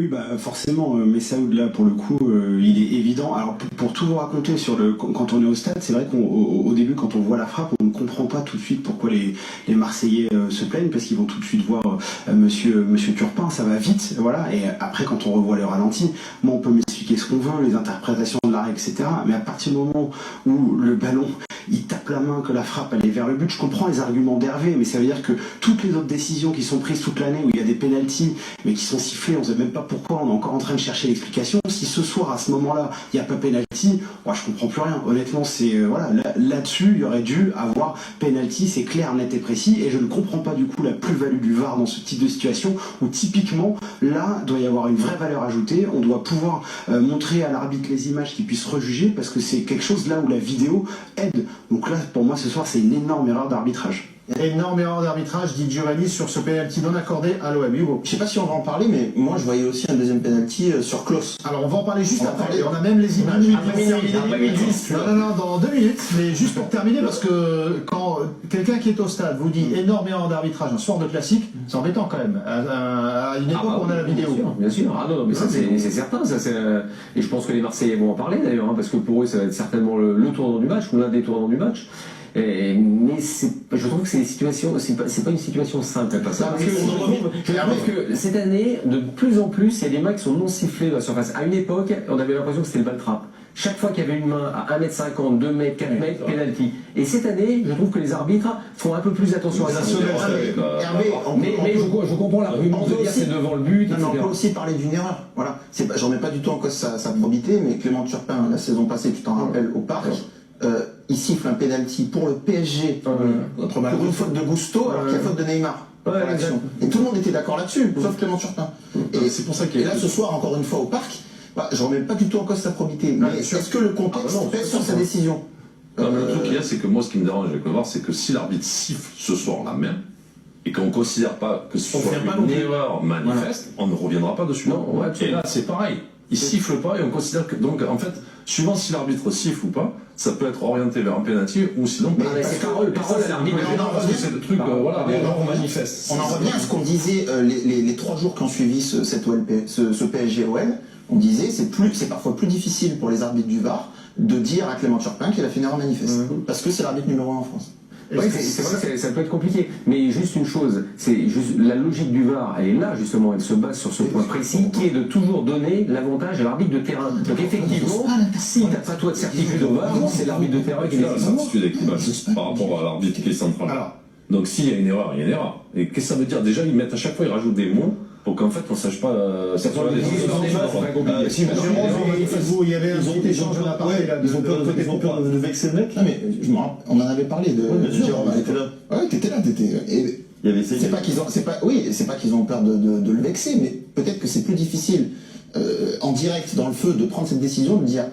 Oui, bah forcément, Messaoud là pour le coup, il est évident. Alors pour tout vous raconter sur quand on est au stade, c'est vrai qu'au début quand on voit la frappe, on ne comprend pas tout de suite pourquoi les Marseillais se plaignent parce qu'ils vont tout de suite voir Monsieur Turpin, ça va vite, voilà. Et après quand on revoit le ralenti, moi on peut m'expliquer ce qu'on veut, les interprétations de l'arrêt, etc. Mais à partir du moment où le ballon il tape la main, que la frappe elle est vers le but, je comprends les arguments d'Hervé, mais ça veut dire que toutes les autres décisions qui sont prises toute l'année où il y a des pénaltys mais qui sont sifflés, on ne sait même pas pourquoi, on est encore en train de chercher l'explication. Si ce soir à ce moment-là il n'y a pas pénalty, moi je comprends plus rien. Honnêtement, c'est voilà, là-dessus il y aurait dû avoir pénalty, c'est clair, net et précis, et je ne comprends pas du coup la plus-value du VAR dans ce type de situation où typiquement là doit y avoir une vraie valeur ajoutée. On doit pouvoir montrer à l'arbitre les images qui puissent rejuger parce que c'est quelque chose là où la vidéo aide. Donc là, pour moi, ce soir, c'est une énorme erreur d'arbitrage. Énorme erreur d'arbitrage, dit Giovanni, sur ce penalty non accordé à l'OM. Hugo. Je sais pas si on va en parler, mais moi je voyais aussi un deuxième penalty sur Klose. Alors on va en parler juste après, et on a même les images. Non, dans 2 minutes, mais juste pour terminer, parce que quand quelqu'un qui est au stade vous dit énorme erreur d'arbitrage un soir de classique, c'est embêtant quand même. À une époque où on a la vidéo. Bien sûr. Ah non, mais ça c'est certain. Et je pense que les Marseillais vont en parler d'ailleurs, hein, parce que pour eux ça va être certainement le tournant du match, ou l'un des tournants du match. Mais je trouve que c'est pas une situation simple. Parce que cette année, de plus en plus, il y a des mains qui sont non sifflés dans la surface. À une époque, on avait l'impression que c'était le ball-trap. Chaque fois qu'il y avait une main à 1m50, 2 mètres, 4 mètres, penalty. Et cette année, je trouve que les arbitres font un peu plus attention à ça. Mais je comprends l'argument de dire c'est devant le but, etc. On peut aussi parler d'une erreur. Voilà. J'en mets pas du tout en cause sa probité, mais Clément Turpin, la saison passée, tu t'en rappelles, au Parc, il siffle un penalty pour le PSG pour une faute de Gusto alors qu'il y a faute de Neymar. Et tout le monde était d'accord là-dessus, sauf Clément Turpin. Et c'est pour ça que là, ce soir, encore une fois, au Parc, je remets pas du tout en cause sa probité. Mais est-ce que le contexte pèse sur sa décision? Non, mais le truc qu'il y a, c'est que moi, ce qui me dérange avec le VAR, c'est que si l'arbitre siffle ce soir la main, et qu'on ne considère pas que ce soit une erreur manifeste, on ne reviendra pas dessus. Non, ouais, et là, c'est pareil. Il siffle pas et on considère que, donc, en fait, suivant si l'arbitre siffle ou pas, ça peut être orienté vers un penalty ou sinon. Mais c'est parole à l'arbitre. Parce que c'est le truc, voilà, des gens manifestent. On en revient à ce qu'on disait les 3 jours qui ont suivi ce PSG-OL. On disait c'est parfois plus difficile pour les arbitres du VAR de dire à Clément Turpin qu'il a fait une erreur manifeste. Parce que c'est l'arbitre numéro 1 en France. Oui, c'est vrai que ça peut être compliqué, mais juste une chose, c'est juste la logique du VAR, elle est là justement, elle se base sur ce point précis, qui est de toujours donner l'avantage à l'arbitre de terrain. Donc effectivement, si t'as pas toi de certitude au VAR, c'est l'arbitre de terrain qui est la certitude équivalente par rapport à l'arbitre qui est central. Donc s'il y a une erreur, il y a une erreur. Et qu'est-ce que ça veut dire? Déjà, ils mettent à chaque fois, ils rajoutent des mots pour qu'en fait on ne sache pas. Il y avait un petit échange de la partie là. Ils ont peur de vexer le mec. Non mais on en avait parlé de. Jérôme était là. Ouais, t'étais là, c'est pas qu'ils ont peur de le vexer, mais peut-être que c'est plus difficile en direct dans le feu de prendre cette décision de dire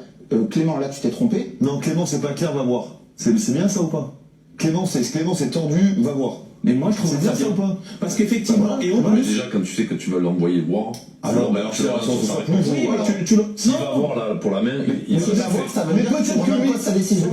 Clément, là tu t'es trompé. Non, Clément c'est pas clair, va voir. C'est bien ça ou pas? Clément c'est tordu, va voir. Mais moi je trouve ça bien ou pas? Parce qu'effectivement, et en plus. Déjà, quand tu sais que tu vas l'envoyer voir. Alors, s'il va voir là pour la main, il va voir, ça veut dire que sa décision.